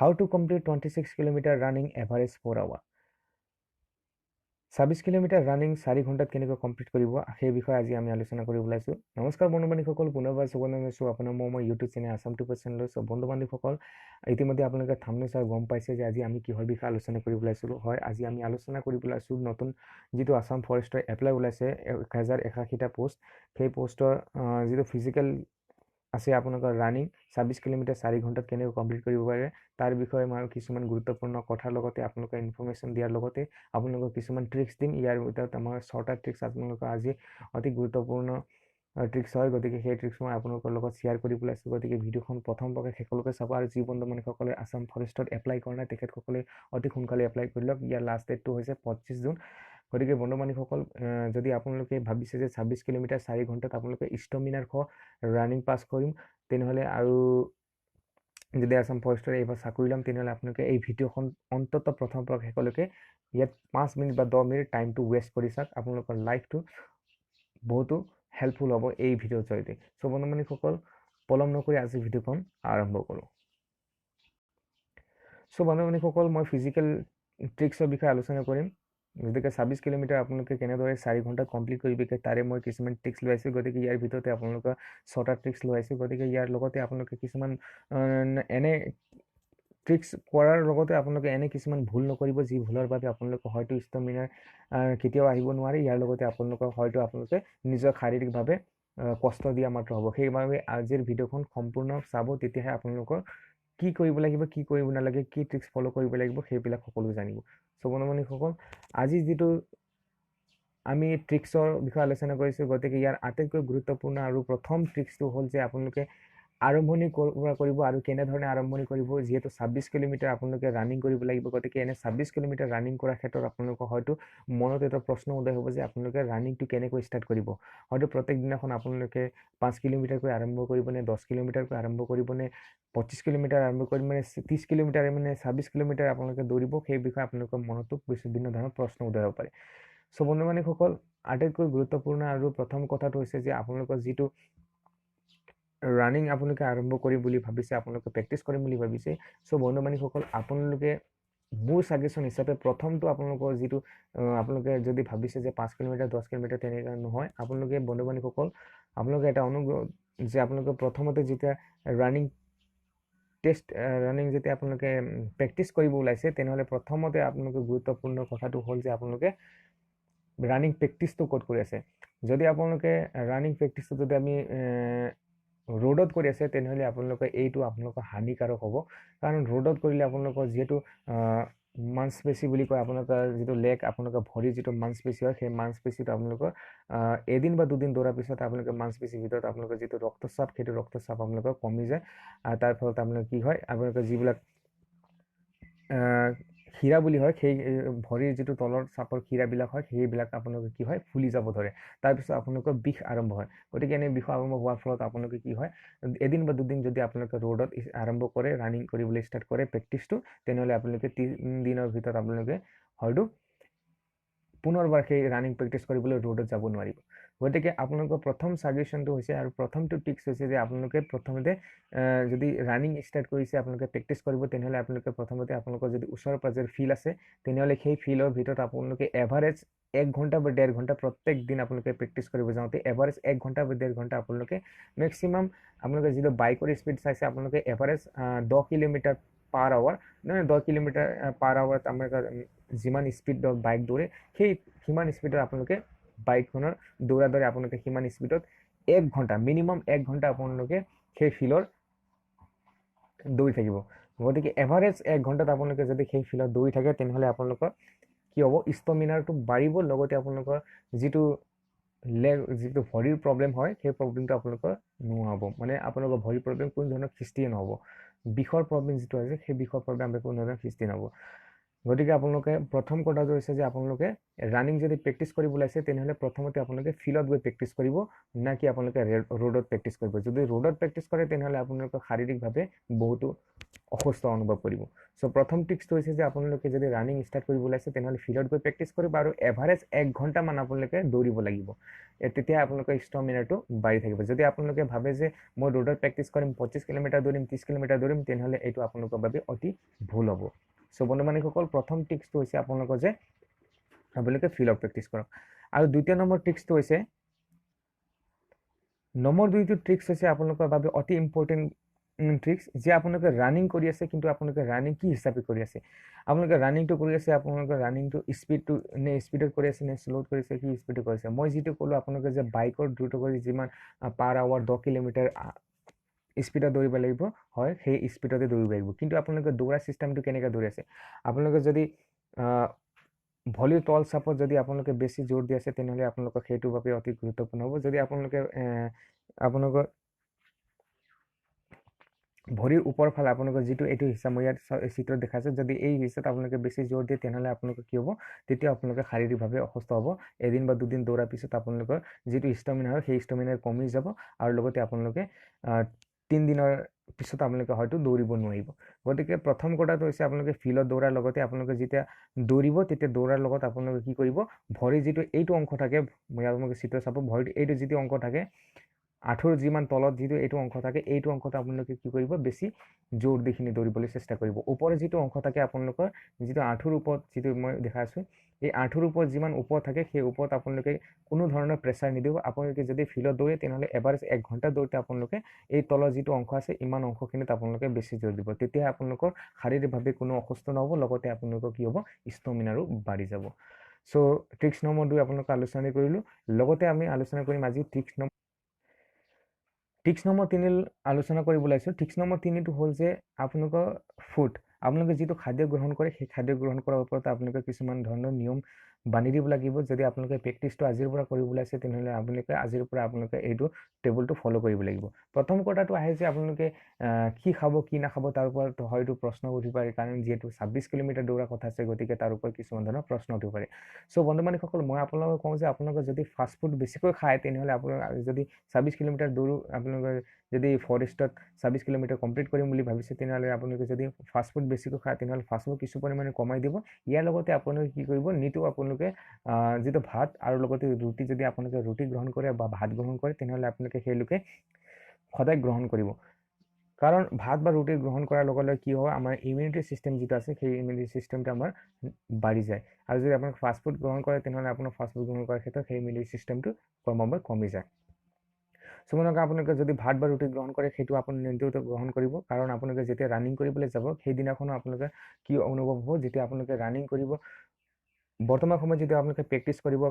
How to complete 26 kilometer running average 4 hour. 26 kilometre running 4 ঘণ্টাত কেনেকৈ complete কৰিব সেই বিষয়ে আজি আমি আলোচনা কৰিব ওলাইছো। নমস্কাৰ বন্ধু-বান্ধৱীসকল, পুনৰবাৰ স্বাগতম জনাইছো আপোনাৰ মোৰ ইউটিউব চেনেল আসাম 2% লৈ। সব বন্ধু-বান্ধৱীসকল, ইতিমধ্যে আপোনালোকে থাম্বনেল চাই গম পাইছে যে আজি আমি কিহৰ বিষয়ে আলোচনা কৰিব ওলাইছো। হয়, আজি আমি আলোচনা কৰিব ওলাইছো নতুন যেটো আসাম ফৰেষ্টৰ এপ্লাই ওলাইছে 1081টা পোষ্ট। সেই পোষ্টৰ যেটো ফিজিক্যাল আছে আপোনালোকৰ ৰানিং 26 কিলোমিটাৰ 4 ঘণ্টাত কেনেকৈ কমপ্লিট কৰিব পাৰে তাৰ বিষয়ে মই কিছুমান গুৰুত্বপূৰ্ণ কথাৰ লগতে আপোনালোকক ইনফৰমেশন দিয়াৰ লগতে আপোনালোকক কিছুমান ট্ৰিক্স দিম। ইয়াৰ ভিতৰত আমাৰ ছটা ট্ৰিক্স আপোনালোকক আজি অতি গুৰুত্বপূৰ্ণ ট্ৰিক্স হয়, গতিকে সেই ট্ৰিক্স মই আপোনালোকৰ লগত শ্বেয়াৰ কৰি ওলাইছো। গতিকে ভিডিঅ'খন প্ৰথম পকে শেষলৈকে চাব আৰু যি বন্ধু বান্ধৱীসকলে আসাম ফৰেষ্টত এপ্লাই কৰা নাই তেখেতসকলে অতি সোনকালে এপ্লাই কৰি লওক। ইয়াৰ লাষ্ট ডেটটো হৈছে 25 জুন। গতিকে বন্ধু বান্ধৱীসকল, যদি আপোনালোকে ভাবিছে যে 26 কিলোমিটাৰ 4 ঘণ্টাত আপোনালোকে ষ্টমিনাৰ ৰানিং পাছ কৰিম তেনেহলে আৰু যদি আসাম ফৰেষ্টৰ এইবাৰ চাকৰি ল'ম তেনেহলে আপোনালোকে এই ভিডিঅ'খন অন্তত প্ৰথম পৰা শেষলৈকে ইয়াত 5 মিনিট বা 10 মিনিট টাইমটো ৱেষ্ট কৰি চাওক। আপোনালোকৰ লাইফটো বহুতো হেল্পফুল হ'ব এই ভিডিঅ'ৰ জৰিয়তে। সো বন্ধু বান্ধৱীসকল, পলম নকৰি আজি ভিডিঅ'খন আৰম্ভ কৰোঁ। সো বন্ধু বান্ধৱীসকল, মই ফিজিক্যাল ট্ৰিক্সৰ বিষয়ে আলোচনা কৰিম। গতিকে 26 কিলোমিটাৰ আপোনালোকে কেনেদৰে 4 ঘণ্টাত কমপ্লিট কৰিব তাৰে মই কিছুমান ট্ৰিক্স লৈ আছোঁ। গতিকে ইয়াৰ ভিতৰতে আপোনালোকৰ 6টা ট্ৰিক্স লৈ আছোঁ। গতিকে ইয়াৰ লগতে আপোনালোকে কিছুমান এনে ট্ৰিক্স কৰাৰ লগতে আপোনালোকে এনে কিছুমান ভুল নকৰিব যি ভুলৰ বাবে আপোনালোকে হয়তো ষ্টেমিনাৰ কেতিয়াও আহিব নোৱাৰে। ইয়াৰ লগতে আপোনালোকৰ হয়তো আপোনালোকে নিজৰ শাৰীৰিকভাৱে কষ্ট দিয়া মাত্ৰ হ'ব। সেইবাবে আজিৰ ভিডিঅ'খন সম্পূৰ্ণ চাব, তেতিয়াহে আপোনালোকৰ কি কৰিব লাগিব, কি কৰিব নালাগে, কি ট্ৰিক্স ফলো কৰিব লাগিব সেইবিলাক সকলো জানিব। সো বন্ধু বান্ধৱীসকল, আজি যেটো আমি ট্ৰিক্সৰ বিষয়ে আলোচনা কৰিছো, গতিকে ইয়াৰ আটাইতকৈ গুৰুত্বপূৰ্ণ আৰু প্ৰথম ট্ৰিক্সটো হ'ল যে আপোনালোকে আৰম্ভণি কৰিব আৰু কেনেধৰণে আৰম্ভণি কৰিব। যেহেতু 26 কিলোমিটাৰ আপোনালোকে ৰানিং কৰিব লাগিব, গতিকে এনে 26 কিলোমিটাৰ ৰানিং কৰাৰ ক্ষেত্ৰত আপোনালোকৰ হয়তো মনত এটা প্ৰশ্ন উদয় হ'ব যে আপোনালোকে ৰানিংটো কেনেকৈ ষ্টাৰ্ট কৰিব। হয়তো প্ৰত্যেক দিনাখন আপোনালোকে 5 কিলোমিটাৰকৈ আৰম্ভ কৰিব নে 10 কিলোমিটাৰকৈ আৰম্ভ কৰিব নে 25 কিলোমিটাৰ আৰম্ভ কৰিব মানে 30 কিলোমিটাৰ মানে 26 কিলোমিটাৰ আপোনালোকে দৌৰিব, সেই বিষয়ে আপোনালোকৰ মনতো বিভিন্ন ধৰণৰ প্ৰশ্ন উদয় হ'ব পাৰে। সো বন্ধু বান্ধৱীসকল, আটাইতকৈ গুৰুত্বপূৰ্ণ আৰু প্ৰথম কথাটো হৈছে যে আপোনালোকৰ যেটো ৰানিং আপোনালোকে আৰম্ভ কৰিম বুলি ভাবিছে, আপোনালোকে প্ৰেক্টিছ কৰিম বুলি ভাবিছে। সো বন্ধু বান্ধৱীসকল, আপোনালোকে মোৰ সাজেশন হিচাপে প্ৰথমটো আপোনালোকৰ যেটো আপোনালোকে যদি ভাবিছে যে 5 কিলোমিটাৰ 10 কিলোমিটাৰ তেনেকা নহয়, আপোনালোকে বন্ধু বান্ধৱীসকল আপোনালোকে এটা অনুগ্ৰহ যে আপোনালোকে প্ৰথমতে যেতিয়া ৰানিং যেতিয়া আপোনালোকে প্ৰেক্টিছ কৰিব ওলাইছে তেনেহলে প্ৰথমতে আপোনালোকে গুৰুত্বপূৰ্ণ কথাটো হ'ল যে আপোনালোকে ৰানিং প্ৰেক্টিছটো ক'ত কৰি আছে। যদি আপোনালোকে ৰানিং প্ৰেক্টিছটো যদি আমি ৰোডত কৰি আছে তেনেহলে আপোনালোকে এইটো আপোনালোকৰ হানিকাৰক হ'ব। কাৰণ ৰোডত কৰিলে আপোনালোকৰ যেটো মাংসপেশী বুলি কয়, আপোনালোকৰ যেটো লেগ আপোনালোকৰ ভৰি যেটো মাংসপেশী হয়, সেই মাংসপেশীটো আপোনালোকৰ এদিন বা দুদিন দৌৰাৰ পিছত আপোনালোকৰ মাংসপেশীৰ ভিতৰত আপোনালোকৰ যেটো ৰক্তচাপ সেইটো ৰক্তচাপ আপোনালোকৰ কমি যায়। আৰু তাৰ ফলত আপোনালোকৰ কি হয়, আপোনালোকৰ যিবিলাক খিৰা বুলি হয়, সেই ভৰিৰ যেটো তলৰ চাপৰ খিৰাবিলাক হয় সেইবিলাক আপোনালোকৰ কি হয় ফুলি যাব ধৰে। তাৰ পিছত আপোনালোকৰ বিষ আৰম্ভ হয়। গতিকে এনে বিষ আৰম্ভ হোৱাৰ ফলত আপোনালোকে কি হয়, এদিন বা দুদিন যদি আপোনালোকে ৰোডত আৰম্ভ কৰে ৰানিং কৰিবলৈ ষ্টাৰ্ট কৰে প্ৰেক্টিছটো, তেনেহলে আপোনালোকে 3 দিনৰ ভিতৰত আপোনালোকে হয়তো পুনৰবাৰ সেই ৰানিং প্ৰেক্টিছ কৰিবলৈ ৰোডত যাব নোৱাৰিব। গতিকে আপোনালোকৰ প্ৰথম সাজেশনটো হৈছে আৰু প্ৰথমটো টিপছ হৈছে যে আপোনালোকে প্ৰথমতে যদি ৰানিং ষ্টাৰ্ট কৰিছে আপোনালোকে প্ৰেক্টিছ কৰিব, তেনেহলে আপোনালোকে প্ৰথমতে আপোনালোকৰ যদি ওচৰ পাজৰ ফিল্ড আছে তেনেহলে সেই ফিল্ডৰ ভিতৰত আপোনালোকে এভাৰেজ 1 ঘণ্টা বা 1.5 ঘণ্টা প্ৰত্যেক দিন আপোনালোকে প্ৰেক্টিছ কৰিব যাওঁতে এভাৰেজ 1 ঘণ্টা বা 1.5 ঘণ্টা আপোনালোকে মেক্সিমাম আপোনালোকে যেটো বাইকৰ স্পীড চাইছে আপোনালোকে এভাৰেজ 10 কিলোমিটাৰ পাৰ আৱাৰ নহয় 10 কিলোমিটাৰ পাৰ আৱাৰত আপোনালোকে যিমান স্পীড বাইক দৌৰে সেই সিমান স্পীডত আপোনালোকে বাইকখনৰ দৌৰা দৰে আপোনালোকে সিমান স্পীডত 1 ঘণ্টা মিনিমাম 1 ঘণ্টা আপোনালোকে সেই ফিল্ডৰ দৌৰি থাকিব। গতিকে এভাৰেজ 1 ঘণ্টাত আপোনালোকে যদি সেই ফিল্ডত দৌৰি থাকে তেনেহলে আপোনালোকৰ কি হ'ব, ষ্টেমিনাৰটো বাঢ়িব, লগতে আপোনালোকৰ যেটো যেটো ভৰিৰ প্ৰব্লেম হয় সেই প্ৰব্লেমটো আপোনালোকৰ নোহোৱা হ'ব। মানে আপোনালোকৰ ভৰিৰ প্ৰব্লেম কোনো ধৰণৰ সৃষ্টি নহ'ব। বিষৰ প্ৰব্লেম যেটো আছে সেই বিষৰ প্ৰব্লেম কোনো ধৰণৰ সৃষ্টি নহ'ব। গতিকে আপোনালোকে প্ৰথম কথাটো হৈছে যে আপোনালোকে ৰানিং যদি প্ৰেক্টিছ কৰিব ওলাইছে তেনেহ'লে প্ৰথমতে আপোনালোকে ফিল্ডত গৈ প্ৰেক্টিছ কৰিব, না কি আপোনালোকে ৰোডত প্ৰেক্টিছ কৰিব। যদি ৰোডত প্ৰেক্টিছ কৰে তেনেহ'লে আপোনালোকে শাৰীৰিকভাৱে বহুতো অসুস্থ অনুভৱ কৰিব। চ' প্ৰথম টিপছটো হৈছে যে আপোনালোকে যদি ৰানিং ষ্টাৰ্ট কৰিব ওলাইছে তেনেহ'লে ফিল্ডত গৈ প্ৰেক্টিছ কৰিব আৰু এভাৰেজ 1 ঘণ্টামান আপোনালোকে দৌৰিব লাগিব। তেতিয়া আপোনালোকৰ ষ্টেমিনাটো বাঢ়ি থাকিব। যদি আপোনালোকে ভাবে যে মই ৰোডত প্ৰেক্টিছ কৰিম, 25 কিলোমিটাৰ দৌৰিম, 30 কিলোমিটাৰ দৌৰিম, তেনেহ'লে এইটো আপোনালোকৰ বাবে অতি ভুল হ'ব। চ' বন্ধু বান্ধৱীসকল, প্ৰথম টিপছটো হৈছে আপোনালোকৰ যে আপোনালোকে ফিল্ডত প্ৰেক্টিছ কৰক। আৰু দ্বিতীয় নম্বৰ ট্ৰিক্সটো হৈছে নম্বৰ 2টো ট্ৰিক্স হৈছে আপোনালোকৰ বাবে অতি ইম্পৰ্টেণ্ট ট্ৰিক্স, যে আপোনালোকে ৰানিং কৰি আছে, কিন্তু আপোনালোকে ৰানিং কি হিচাপে কৰি আছে। আপোনালোকে ৰানিংটো কৰি আছে, আপোনালোকে ৰানিংটো স্পীডটো নে স্পীডত কৰি আছে নে শ্ল'ত কৰিছে, কি স্পীডত কৰিছে। মই যিটো ক'লোঁ আপোনালোকে যে বাইকৰ দ্ৰুত কৰি যিমান পাৰ আৱাৰ 10 কিলোমিটাৰ স্পীডত দৌৰিব লাগিব, হয় সেই স্পীডতে দৌৰিব লাগিব। কিন্তু আপোনালোকে দৌৰা ছিষ্টেমটো কেনেকৈ দৌৰি আছে। আপোনালোকে যদি ভলিৰ তল চাপত যদি আপোনালোকে বেছি জোৰ দি আছে তেনেহ'লে আপোনালোকৰ সেইটোৰ বাবে অতি গুৰুত্বপূৰ্ণ হ'ব। যদি আপোনালোকে আপোনালোকৰ ভৰিৰ ওপৰ ফালে আপোনালোকৰ যিটো এইটো হিচাপ মই ইয়াত চিত্ৰত দেখাইছোঁ, যদি এই হিচাপত আপোনালোকে বেছি জোৰ দিয়ে তেনেহ'লে আপোনালোকৰ কি হ'ব, তেতিয়া আপোনালোকে শাৰীৰিকভাৱে অসুস্থ হ'ব। এদিন বা দুদিন দৌৰাৰ পিছত আপোনালোকৰ যিটো ষ্টেমিনা হয় সেই ষ্টেমিনা কমি যাব, আৰু লগতে আপোনালোকে 3 দিনৰ পিছত আপোনালোকে হয়তো দৌৰিব নোৱাৰিব। গতিকে প্ৰথম কথাটো হৈছে আপোনালোকে ফিল্ডত দৌৰাৰ লগতে আপোনালোকে যেতিয়া দৌৰিব তেতিয়া দৌৰাৰ লগত আপোনালোকে কি কৰিব, ভৰিৰ যিটো এইটো অংশ থাকে, মই আপোনালোকে চিত্ৰ চাব, ভৰিৰ এইটো যিটো অংশ থাকে, আঁঠুৰ যিমান তলত যিটো এইটো অংশ থাকে, এইটো অংশত আপোনালোকে কি কৰিব, বেছি জোৰ দিখিনি দৌৰিবলৈ চেষ্টা কৰিব। ওপৰৰ যিটো অংশ থাকে আপোনালোকৰ যিটো আঁঠুৰ ওপৰত যিটো মই দেখাই আছোঁ, এই আঁঠুৰ ওপৰত যিমান ওপৰত থাকে সেই ওপৰত আপোনালোকে কোনো ধৰণৰ প্ৰেছাৰ নিদিব। আপোনালোকে যদি ফিল্ডত দৌৰে তেনেহ'লে এভাৰেজ 1 ঘণ্টা দৌৰোতে আপোনালোকে এই তলৰ যিটো অংশ আছে ইমান অংশখিনিত আপোনালোকে বেছি জোৰ দিব। তেতিয়া আপোনালোকৰ শাৰীৰিকভাৱে কোনো অসুস্থ নহ'ব, লগতে আপোনালোকৰ কি হ'ব, ষ্টেমিনাৰো বাঢ়ি যাব। চ' ট্ৰিক্স নম্বৰ 2 আপোনালোকে আলোচনা কৰিলোঁ। লগতে আমি আলোচনা কৰিম আজি ট্ৰিক্স নম্বৰ 3 আলোচনা কৰিব ওলাইছোঁ। ট্ৰিক্স নম্বৰ 3টো হ'ল যে আপোনালোকৰ ফুড, আপোনালোকে যিটো খাদ্য গ্ৰহণ কৰে সেই খাদ্য গ্ৰহণ কৰাৰ ওপৰত আপোনালোকে কিছুমান ধৰণৰ নিয়ম বান্ধি দিব লাগিব। যদি আপোনালোকে প্ৰেক্টিছটো আজিৰ পৰা কৰিব ওলাইছে তেনেহ'লে আপোনালোকে আজিৰ পৰা আপোনালোকে এইটো টেবুলটো ফ'ল' কৰিব লাগিব। প্ৰথম কথাটো আহে যে আপোনালোকে কি খাব কি নাখাব তাৰ ওপৰত হয়তো প্ৰশ্ন উঠিব পাৰে, কাৰণ যিহেতু 26 কিলোমিটাৰ দৌৰা কথা আছে, গতিকে তাৰ ওপৰত কিছুমান ধৰণৰ প্ৰশ্ন উঠিব পাৰে। চ' বন্ধু বান্ধৱীসকল, মই আপোনালোকক কওঁ যে আপোনালোকে যদি ফাষ্টফুড বেছিকৈ খায় তেনেহ'লে আপোনালোকে যদি 26 কিলোমিটাৰ দৌৰো, আপোনালোকে যদি ফৰেষ্টত 26 কিলোমিটাৰ কমপ্লিট কৰিম বুলি ভাবিছে তেনেহ'লে আপোনালোকে যদি ফাষ্টফুড বেছিকৈ খায় তেনেহ'লে ফাষ্টফুড কিছু পৰিমাণে কমাই দিব। ইয়াৰ লগতে আপোনালোকে কি কৰিব, নিতৌ আপোনালোকে যিটো ভাত আৰু লগতে ৰুটি, যদি আপোনালোকে ৰুটি গ্ৰহণ কৰে বা ভাত গ্ৰহণ কৰে তেনেহ'লে আপোনালোকে সেইলোকে সদায় গ্ৰহণ কৰিব। কাৰণ ভাত বা ৰুটি গ্ৰহণ কৰাৰ লগে লগে কি হয়, আমাৰ ইমিউনিটি ছিষ্টেম যিটো আছে সেই ইমিউনিটি ছিষ্টেমটো আমাৰ বাঢ়ি যায়। আৰু যদি আপোনালোকে ফাষ্টফুড গ্ৰহণ কৰে তেনেহ'লে আপোনাৰ ফাষ্টফুড গ্ৰহণ কৰাৰ ক্ষেত্ৰত সেই ইমিউনিটি ছিষ্টেমটো কমি যায়। চ' আপোনালোকে যদি ভাত বা ৰুটি গ্ৰহণ কৰে সেইটো আপুনি নিয়ন্ত্ৰিত গ্ৰহণ কৰিব, কাৰণ আপোনালোকে যেতিয়া ৰানিং কৰিবলৈ যাব সেইদিনাখনো আপোনালোকে কি অনুভৱ হ'ব, যেতিয়া আপোনালোকে ৰানিং কৰিব, বৰ্তমান সময়ত যেতিয়া আপোনালোকে প্ৰেক্টিছ কৰিব,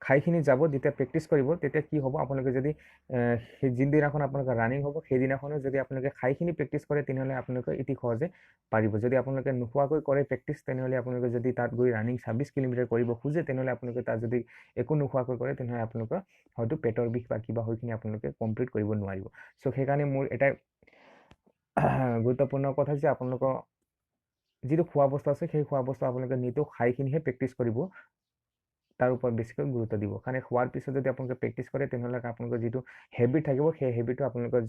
খাইখিনি যাব, যেতিয়া প্ৰেক্টিছ কৰিব তেতিয়া কি হ'ব, আপোনালোকে যদি সেই যিদিনাখন আপোনালোকে ৰানিং হ'ব সেইদিনাখনো যদি আপোনালোকে খাইখিনি প্ৰেক্টিছ কৰে তেনেহ'লে আপোনালোকে অতি সহজে পাৰিব। যদি আপোনালোকে নোখোৱাকৈ কৰে প্ৰেক্টিছ তেনেহ'লে আপোনালোকে যদি তাত গৈ ৰানিং 26 কিলোমিটাৰ কৰিব খোজে তেনেহ'লে আপোনালোকে তাত যদি একো নোখোৱাকৈ কৰে তেনেহ'লে আপোনালোকৰ হয়তো পেটৰ বিষ বা কিবা হৈখিনি আপোনালোকে কমপ্লিট কৰিব নোৱাৰিব। চ' সেইকাৰণে মোৰ এটাই গুৰুত্বপূৰ্ণ কথা যে আপোনালোকৰ যিটো খোৱা বস্তু আছে সেই খোৱা বস্তু আপোনালোকে নিতৌ খাইখিনিহে প্ৰেক্টিছ কৰিব, তাৰ ওপৰত বেছিকৈ গুৰুত্ব দিব। কাৰণ খোৱাৰ পিছত যদি আপোনালোকে প্ৰেক্টিছ কৰে তেনেহ'লে আপোনালোকৰ যিটো হেবিট থাকিব সেই হেবিটটো আপোনালোকৰ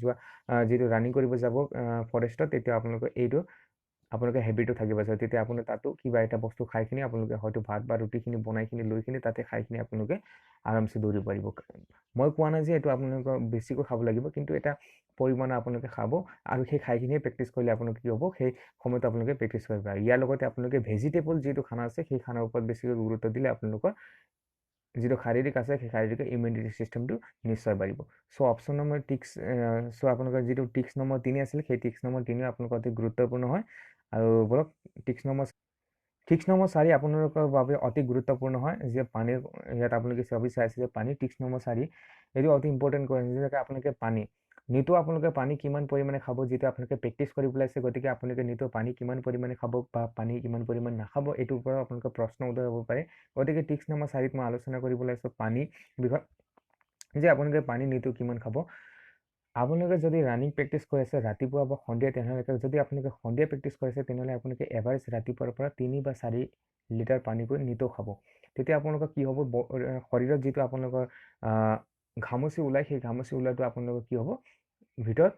যিটো ৰানিং কৰিব যাব ফৰেষ্টত, তেতিয়া আপোনালোকৰ এইটো আপোনালোকে হেবিটটো থাকিব যায়। তেতিয়া আপোনালোকে তাতো কিবা এটা বস্তু খাইখিনি আপোনালোকে হয়তো ভাত বা ৰুটিখিনি বনাইখিনি লৈখিনি তাতে খাইখিনি আপোনালোকে আৰামছে দৌৰিব পাৰিব। মই কোৱা নাই যে এইটো আপোনালোকৰ বেছিকৈ খাব লাগিব, কিন্তু এটা পৰিমাণৰ আপোনালোকে খাব আৰু সেই খাইখিনিয়ে প্ৰেক্টিছ কৰিলে আপোনালোকে কি হ'ব, সেই সময়ত আপোনালোকে প্ৰেক্টিছ কৰিব পাৰে। ইয়াৰ লগতে আপোনালোকে ভেজিটেবল যিটো খানা আছে সেই খানাৰ ওপৰত বেছিকৈ গুৰুত্ব দিলে আপোনালোকৰ যিটো শাৰীৰিক আছে সেই শাৰীৰিক ইমিউনিটি ছিষ্টেমটো নিশ্চয় বাঢ়িব। চ' অপশ্যন নম্বৰ চ' আপোনালোকৰ যিটো ট্ৰিক্স নম্বৰ 3 আছিল সেই ট্ৰিক্স নম্বৰ 3 আপোনালোকৰ অতি গুৰুত্বপূৰ্ণ হয়। আৰু বলক ট্ৰিক্স নম্বৰ 4 আপোনালোকৰ বাবে অতি গুৰুত্বপূৰ্ণ হয়, যে পানীৰ, ইয়াত আপোনালোকে ছবি চাই আছে যে পানী। ট্ৰিক্স নম্বৰ 4 এইটো অতি ইম্পৰ্টেণ্ট কৈছে, যেনেকৈ আপোনালোকে পানী নিতৌ আপোনালোকে পানী কিমান পৰিমাণে খাব, যিটো আপোনালোকে প্ৰেক্টিছ কৰিব ওলাইছে, গতিকে আপোনালোকে নিতৌ পানী কিমান পৰিমাণে খাব বা পানী কিমান পৰিমাণে নাখাব এইটোৰ ওপৰত আপোনালোকৰ প্ৰশ্ন উদয় হ'ব পাৰে। গতিকে ট্ৰিক্স নম্বৰ 4 মই আলোচনা কৰিব ওলাইছোঁ পানী বিষয়ে, যে আপোনালোকে পানী নিতৌ কিমান খাব। আপোনালোকে যদি ৰানিং প্ৰেক্টিছ কৰি আছে ৰাতিপুৱা বা সন্ধিয়া তেনেহ'লে যদি আপোনালোকে সন্ধিয়া প্ৰেক্টিছ কৰিছে তেনেহ'লে আপোনালোকে এভাৰেজ ৰাতিপুৱাৰ পৰা 3 বা 4 লিটাৰ পানীকৈ নিতৌ খাব। তেতিয়া আপোনালোকৰ কি হ'ব শৰীৰত যিটো আপোনালোকৰ ঘামচি ওলায় সেই ঘামচি ওলোৱাটো আপোনালোকৰ কি হ'ব ভিতৰত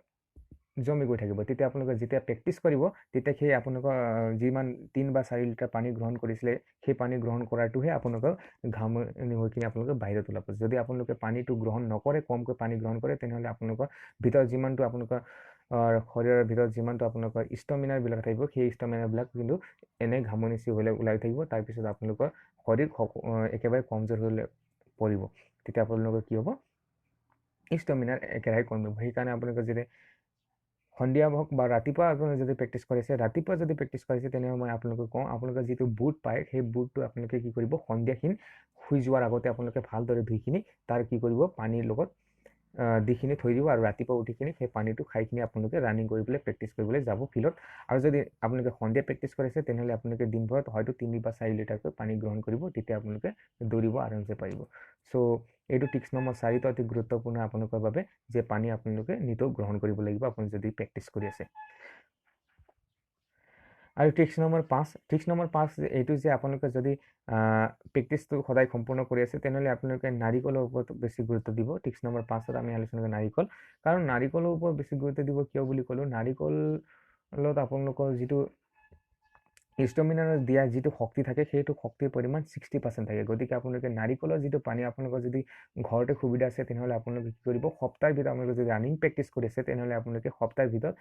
জমি গৈ থাকিব। তেতিয়া আপোনালোকে যেতিয়া প্ৰেক্টিছ কৰিব তেতিয়া সেই আপোনালোকৰ যিমান 3 বা 4 লিটাৰ পানী গ্ৰহণ কৰিছিলে সেই পানী গ্ৰহণ কৰাটোহে আপোনালোকৰ ঘামনি হৈ কিনে আপোনালোকে বাহিৰত ওলাব। যদি আপোনালোকে পানীটো গ্ৰহণ নকৰে কমকৈ পানী গ্ৰহণ কৰে তেনেহ'লে আপোনালোকৰ ভিতৰত যিমানটো আপোনালোকৰ শৰীৰৰ ভিতৰত যিমানটো আপোনালোকৰ ষ্টেমিনাৰবিলাক থাকিব সেই ষ্টেমিনাৰবিলাক কিন্তু এনে ঘামনি হ'লে ওলাই থাকিব। তাৰপিছত আপোনালোকৰ শৰীৰ একেবাৰে কমজোৰ হৈ পৰিব। তেতিয়া আপোনালোকৰ কি হ'ব ষ্টেমিনাৰ একেৰাহে কমিব। সেইকাৰণে আপোনালোকে যদি সন্ধিয়া হওক বা ৰাতিপুৱা আপোনালোকে যদি প্ৰেক্টিছ কৰিছে ৰাতিপুৱা যদি প্ৰেক্টিছ কৰিছে তেনেহ'লে মই আপোনালোকক কওঁ আপোনালোকে যিটো বুট পায় সেই বুটটো আপোনালোকে কি কৰিব সন্ধিয়াখিনি শুই যোৱাৰ আগতে আপোনালোকে ভালদৰে ধুই কিনি তাৰ কি কৰিব পানীৰ লগত দিখিনি থৈ দিব আৰু ৰাতিপুৱা উঠি কিনি সেই পানীটো খাই কিনি আপোনালোকে ৰানিং কৰিবলৈ প্ৰেক্টিছ কৰিবলৈ যাব ফিল্ডত। আৰু যদি আপোনালোকে সন্ধিয়া প্ৰেক্টিছ কৰিছে তেনেহ'লে আপোনালোকে দিনভৰত হয়তো 3 বা 4 লিটাৰকৈ পানী গ্ৰহণ কৰিব। তেতিয়া আপোনালোকে দৌৰিব আৰামছে পাৰিব। চ' এইটো টিপছ নম্বৰ 4টো অতি গুৰুত্বপূৰ্ণ আপোনালোকৰ বাবে যে পানী আপোনালোকে নিতৌ গ্ৰহণ কৰিব লাগিব আপুনি যদি প্ৰেক্টিছ কৰি আছে। আৰু ট্ৰিক্স নম্বৰ 5 এইটো যে আপোনালোকে যদি প্ৰেক্টিছটো সদায় সম্পূৰ্ণ কৰি আছে তেনেহ'লে আপোনালোকে নাৰিকলৰ ওপৰত বেছি গুৰুত্ব দিব। ট্ৰিক্স নম্বৰ 5ত আমি আলোচনা কৰিম নাৰিকল। কাৰণ নাৰিকলৰ ওপৰত বেছি গুৰুত্ব দিব কিয় বুলি ক'লোঁ নাৰিকলত আপোনালোকৰ যিটো ষ্টেমিনাৰ দিয়া যিটো শক্তি থাকে সেইটো শক্তিৰ পৰিমাণ 60% থাকে। গতিকে আপোনালোকে নাৰিকলৰ যিটো পানী আপোনালোকৰ যদি ঘৰতে সুবিধা আছে তেনেহ'লে আপোনালোকে কি কৰিব সপ্তাহৰ ভিতৰত আপোনালোকে যদি ৰানিং প্ৰেক্টিছ কৰি আছে তেনেহ'লে আপোনালোকে সপ্তাহৰ ভিতৰত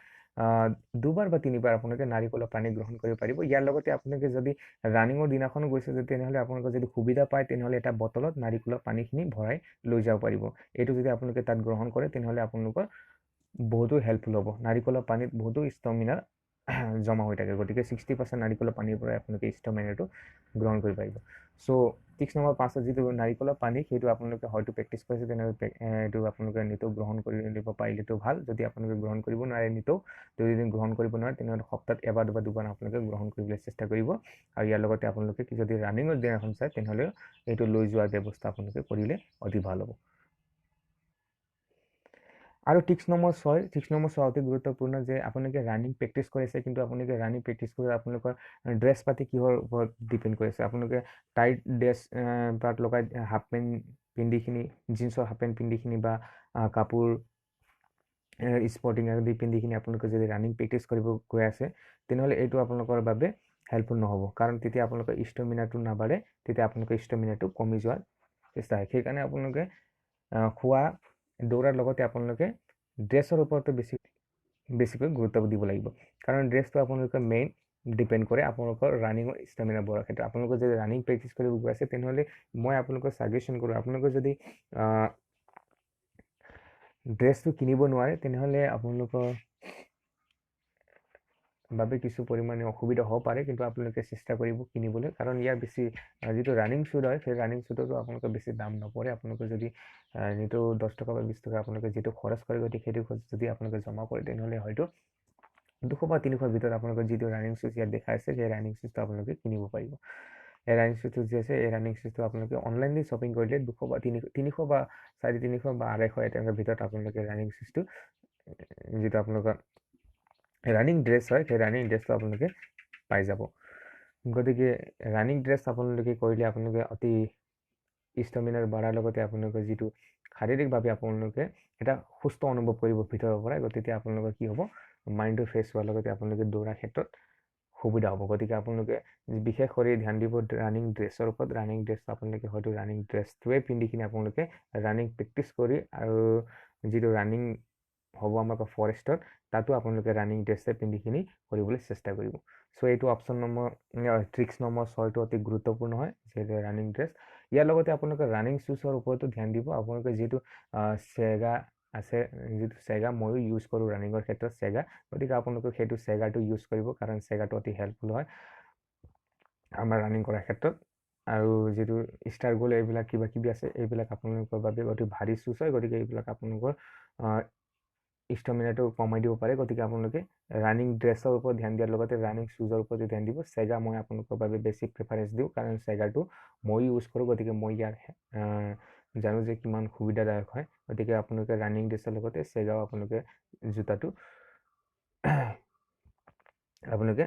2 বাৰ বা 3 বাৰ আপোনালোকে নাৰিকলৰ পানী গ্ৰহণ কৰিব পাৰিব। ইয়াৰ লগতে আপোনালোকে যদি ৰানিঙৰ দিনাখনো গৈছে তেনেহ'লে আপোনালোকে যদি সুবিধা পায় তেনেহ'লে এটা বটলত নাৰিকলৰ পানীখিনি ভৰাই লৈ যাব পাৰিব। এইটো যদি আপোনালোকে তাত গ্ৰহণ কৰে তেনেহ'লে আপোনালোকৰ বহুতো হেল্পফুল হ'ব। নাৰিকলৰ পানীত বহুতো ষ্টেমিনাৰ জমা হৈ থাকে। গতিকে 60% নাৰিকলৰ পানীৰ পৰাই আপোনালোকে ষ্টেমিনাৰটো গ্ৰহণ কৰিব পাৰিব। চ' ট্ৰিক্স নম্বৰ 5ত যিটো নাৰিকলৰ পানী সেইটো আপোনালোকে হয়তো প্ৰেক্টিছ কৰিছে তেনেহ'লে এইটো আপোনালোকে নিতৌ গ্ৰহণ কৰি দিব পাৰিলেতো ভাল। যদি আপোনালোকে গ্ৰহণ কৰিব নোৱাৰে নিতৌ যদি গ্ৰহণ কৰিব নোৱাৰে তেনেহ'লে সপ্তাহত এবাৰ বা দুবাৰ আপোনালোকে গ্ৰহণ কৰিবলৈ চেষ্টা কৰিব। আৰু ইয়াৰ লগতে আপোনালোকে যদি ৰানিঙৰ দিনাখন চায় তেনেহ'লে এইটো লৈ যোৱাৰ ব্যৱস্থা আপোনালোকে কৰিলে অতি ভাল হ'ব। আৰু ট্ৰিক্স নম্বৰ 6 অতি গুৰুত্বপূৰ্ণ যে আপোনালোকে ৰানিং প্ৰেক্টিছ কৰিছে কিন্তু আপোনালোকে ৰানিং প্ৰেক্টিছ কৰি আপোনালোকৰ ড্ৰেছ পাতি কিহৰ ওপৰত ডিপেণ্ড কৰিছে। আপোনালোকে টাইট ড্ৰেছ পাত লগাই হাফ পেণ্ট পিন্ধি কিনি জিন্সৰ হাফ পেণ্ট পিন্ধি কিনি বা কাপোৰ স্পৰ্টিং আদি পিন্ধি কিনি আপোনালোকে যদি ৰানিং প্ৰেক্টিছ কৰিব গৈ আছে তেনেহ'লে এইটো আপোনালোকৰ বাবে হেল্পফুল নহ'ব। কাৰণ তেতিয়া আপোনালোকৰ ষ্টেমিনাৰটো নাবাঢ়ে তেতিয়া আপোনালোকৰ ষ্টেমিনাৰটো কমি যোৱাৰ চেষ্টা হয়। সেইকাৰণে আপোনালোকে খোৱা দৌৰাৰ লগতে আপোনালোকে ড্ৰেছৰ ওপৰতো বেছিকৈ গুৰুত্ব দিব লাগিব। কাৰণ ড্ৰেছটো আপোনালোকে মেইন ডিপেণ্ড কৰে আপোনালোকৰ ৰানিঙৰ ষ্টেমিনাৰ বঢ়াৰ ক্ষেত্ৰত। আপোনালোকে যদি ৰানিং প্ৰেক্টিছ কৰিব গৈ আছে তেনেহ'লে মই আপোনালোকক ছাজেশ্যন কৰোঁ আপোনালোকে যদি ড্ৰেছটো কিনিব নোৱাৰে তেনেহ'লে আপোনালোকৰ বাবে কিছু পৰিমাণে অসুবিধা হ'ব পাৰে। কিন্তু আপোনালোকে চেষ্টা কৰিব কিনিবলৈ। কাৰণ ইয়াৰ বেছি যিটো ৰানিং শ্বুট হয় সেই ৰানিং শ্বুটতো আপোনালোকে বেছি দাম নপৰে। আপোনালোকে যদি যিটো 10 টকা বা 20 টকা আপোনালোকে যিটো খৰচ কৰে গতিকে সেইটো যদি আপোনালোকে জমা কৰে তেনেহ'লে হয়তো 200 বা 300 ভিতৰত আপোনালোকৰ যিটো ৰানিং শ্বুজ ইয়াত দেখাই আছে সেই ৰানিং শ্বুজটো আপোনালোকে কিনিব পাৰিব। এই ৰানিং শ্বুজটো যি আছে এই ৰানিং শ্বুজটো আপোনালোকে অনলাইনলি শ্বপিং কৰিলে 200 বা 300 বা 350 বা 250 তেনেকুৱা ভিতৰত আপোনালোকে ৰানিং শ্বুজটো যিটো আপোনালোকৰ ৰানিং ড্ৰেছ হয় সেই ৰানিং ড্ৰেছটো আপোনালোকে পাই যাব। গতিকে ৰানিং ড্ৰেছ আপোনালোকে কৰিলে আপোনালোকে অতি ষ্টেমিনাৰ বঢ়াৰ লগতে আপোনালোকে যিটো শাৰীৰিকভাৱে আপোনালোকে এটা সুস্থ অনুভৱ কৰিব ভিতৰৰ পৰা। গতিকে আপোনালোকৰ কি হ'ব মাইণ্ডটো ফ্ৰেছ হোৱাৰ লগতে আপোনালোকে দৌৰাৰ ক্ষেত্ৰত সুবিধা হ'ব। গতিকে আপোনালোকে বিশেষ কৰি ধ্যান দিব ৰানিং ড্ৰেছৰ ওপৰত। ৰানিং ড্ৰেছটো আপোনালোকে হয়তো ৰানিং ড্ৰেছটোৱে পিন্ধি কিনে আপোনালোকে ৰানিং প্ৰেক্টিছ কৰি আৰু যিটো ৰানিং হ'ব আমাৰ ফৰেষ্টত তাতো আপোনালোকে ৰানিং ড্ৰেছে পিন্ধি কিনি কৰিবলৈ চেষ্টা কৰিব। চ' এইটো অপশ্যন নম্বৰ ট্ৰিক্স নম্বৰ 6টো অতি গুৰুত্বপূৰ্ণ হয় যিহেতু ৰানিং ড্ৰেছ। ইয়াৰ লগতে আপোনালোকে ৰানিং শ্বুজৰ ওপৰতো ধ্যান দিব। আপোনালোকে যিটো চেগা আছে যিটো চেগা ময়ো ইউজ কৰোঁ ৰানিঙৰ ক্ষেত্ৰত চেগা। গতিকে আপোনালোকে সেইটো চেগাটো ইউজ কৰিব কাৰণ চেগাটো অতি হেল্পফুল হয় আমাৰ ৰানিং কৰাৰ ক্ষেত্ৰত। আৰু যিটো ষ্টাৰ গ'ল এইবিলাক কিবা কিবি আছে এইবিলাক আপোনালোকৰ বাবে অতি ভাৰী শ্বুজ হয়। গতিকে এইবিলাক আপোনালোকৰ ষ্টেমিনাৰটো কমাই দিব পাৰে। গতিকে আপোনালোকে ৰানিং ড্ৰেছৰ ওপৰত ধ্যান দিয়াৰ লগতে ৰানিং শ্বুজৰ ওপৰতো ধ্যান দিব। চেগা মই আপোনালোকৰ বাবে বেছি প্ৰিফাৰেঞ্চ দিওঁ কাৰণ চেগাটো মই ইউজ কৰোঁ। গতিকে মই ইয়াৰ জানো যে কিমান সুবিধাদায়ক হয় গতিকে আপোনালোকে ৰানিং ড্ৰেছৰ লগতে চেগাও আপোনালোকে জোতাটো আপোনালোকে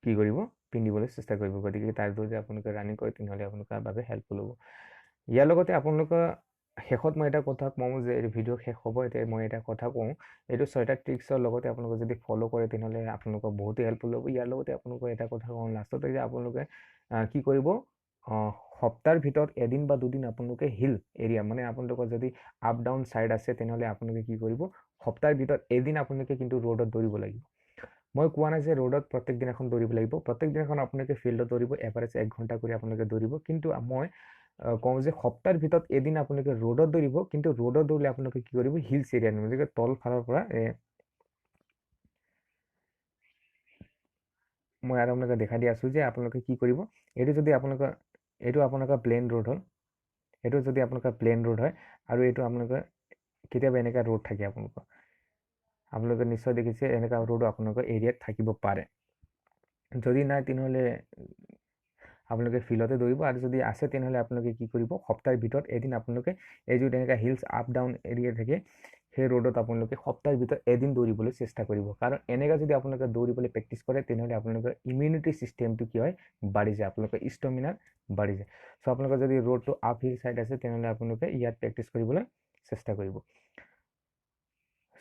কি কৰিব পিন্ধিবলৈ চেষ্টা কৰিব গতিকে তাৰ যদি আপোনালোকে ৰানিং কৰে তেনেহ'লে আপোনালোকৰ বাবে হেল্পফুল হ'ব ইয়াৰ লগতে আপোনালোকৰ শেষত মই এটা কথা কওঁ যে এই ভিডিঅ' শেষ হ'ব এতিয়া মই এটা কথা কওঁ এইটো 6টা ট্ৰিক্সৰ লগতে আপোনালোকে যদি ফ'ল' কৰে তেনেহ'লে আপোনালোকৰ বহুতেই হেল্পফুল হ'ব ইয়াৰ লগতে আপোনালোকৰ এটা কথা কওঁ লাষ্টতে যে আপোনালোকে কি কৰিব সপ্তাহৰ ভিতৰত এদিন বা দুদিন আপোনালোকে হিল এৰিয়া মানে আপোনালোকৰ যদি আপ ডাউন ছাইড আছে তেনেহ'লে আপোনালোকে কি কৰিব সপ্তাহৰ ভিতৰত এদিন আপোনালোকে কিন্তু ৰোডত দৌৰিব লাগিব মই কোৱা নাই যে ৰোডত প্ৰত্যেক দিনাখন দৌৰিব লাগিব প্ৰত্যেক দিনাখন আপোনালোকে ফিল্ডত দৌৰিব এভাৰেজ 1 ঘণ্টা কৰি আপোনালোকে দৌৰিব কিন্তু মই কওঁ যে সপ্তাহৰ ভিতৰত এদিন আপোনালোকে ৰোডত দৌৰিব কিন্তু ৰোডত দৌৰিলে আপোনালোকে কি কৰিব হিলছ এৰিয়া মানে তল ফালৰ পৰা মই আৰু আপোনালোকে দেখাই দি আছোঁ যে আপোনালোকে কি কৰিব এইটো যদি আপোনালোকৰ এইটো আপোনালোকৰ প্লেন ৰোড হ'ল এইটো যদি আপোনালোকৰ প্লেন ৰোড হয় আৰু এইটো আপোনালোকৰ কেতিয়াবা এনেকুৱা ৰোড থাকে আপোনালোকে নিশ্চয় দেখিছে এনেকুৱা ৰোডো আপোনালোকৰ এৰিয়াত থাকিব পাৰে যদি নাই তেনেহ'লে আপোনালোকে ফিল্ডতে দৌৰিব আৰু যদি আছে তেনেহ'লে আপোনালোকে কি কৰিব সপ্তাহৰ ভিতৰত এদিন আপোনালোকে এই যদি এনেকুৱা হিলছ আপ ডাউন এৰিয়া থাকে সেই ৰোডত আপোনালোকে সপ্তাহৰ ভিতৰত এদিন দৌৰিবলৈ চেষ্টা কৰিব কাৰণ এনেকুৱা যদি আপোনালোকে দৌৰিবলৈ প্ৰেক্টিছ কৰে তেনেহ'লে আপোনালোকৰ ইমিউনিটি ছিষ্টেমটো কি হয় বাঢ়ি যায় আপোনালোকৰ ষ্টেমিনা বাঢ়ি যায় চ' আপোনালোকৰ যদি ৰোডটো আপ হিল ছাইড আছে তেনেহ'লে আপোনালোকে ইয়াত প্ৰেক্টিছ কৰিবলৈ চেষ্টা কৰিব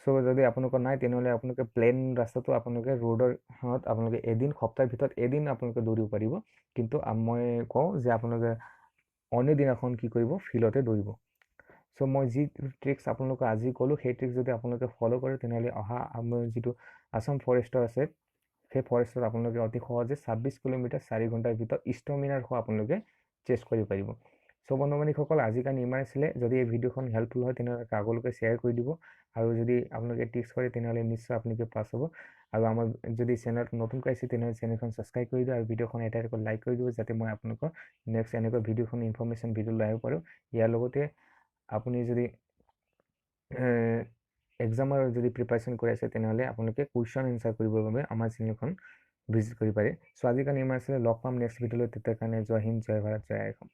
চ' যদি আপোনালোকৰ নাই তেনেহ'লে আপোনালোকে প্লেন ৰাস্তাটো আপোনালোকে ৰোডৰ আপোনালোকে এদিন সপ্তাহৰ ভিতৰত এদিন আপোনালোকে দৌৰিব পাৰিব কিন্তু মই কওঁ যে আপোনালোকে অন্য দিনাখন কি কৰিব ফিল্ডতে দৌৰিব চ' মই যি ট্ৰিক্স আপোনালোকে আজি ক'লোঁ সেই ট্ৰিক্স যদি আপোনালোকে ফ'ল' কৰে তেনেহ'লে অহা আমাৰ যিটো আছাম ফৰেষ্টৰ আছে সেই ফৰেষ্টত আপোনালোকে অতি সহজে 26 কিলোমিটাৰ 4 ঘণ্টাৰ ভিতৰত ষ্টেমিনাৰ সহ আপোনালোকে চেষ্ট কৰিব পাৰিব চ' বন্ধু-বান্ধৱীসকল আজিৰ কাৰণে ইমান আছিলে যদি এই ভিডিঅ'খন হেল্পফুল হয় তেনেহ'লে আগলৈকে শ্বেয়াৰ কৰি দিব আৰু যদি আপোনালোকে ট্ৰিক্স কৰে তেনেহ'লে নিশ্চয় আপোনালোকে পাছ হ'ব আৰু আমাৰ যদি চেনেলটো নতুনকৈ আহিছে তেনেহ'লে চেনেলখন ছাবস্ক্ৰাইব কৰি দিব আৰু ভিডিঅ'খন এটা লাইক কৰি দিব যাতে মই আপোনালোকৰ নেক্সট এনেকুৱা ভিডিঅ'খন ইনফৰ্মেশ্যন ভিডিঅ' লৈ আহিব পাৰোঁ ইয়াৰ লগতে আপুনি যদি এক্সামৰ যদি প্ৰিপাৰেশ্যন কৰি আছে তেনেহ'লে আপোনালোকে কুৱেশ্যন এনচাৰ কৰিবৰ বাবে আমাৰ চেনেলখন ভিজিট কৰিব পাৰে চ' আজিৰ কাৰণে ইমান আছিলে লগ পাম নেক্সট ভিডিঅ'লৈ তেতিয়া কাৰণে জয় হিন্দ জয় ভাৰত জয় অসম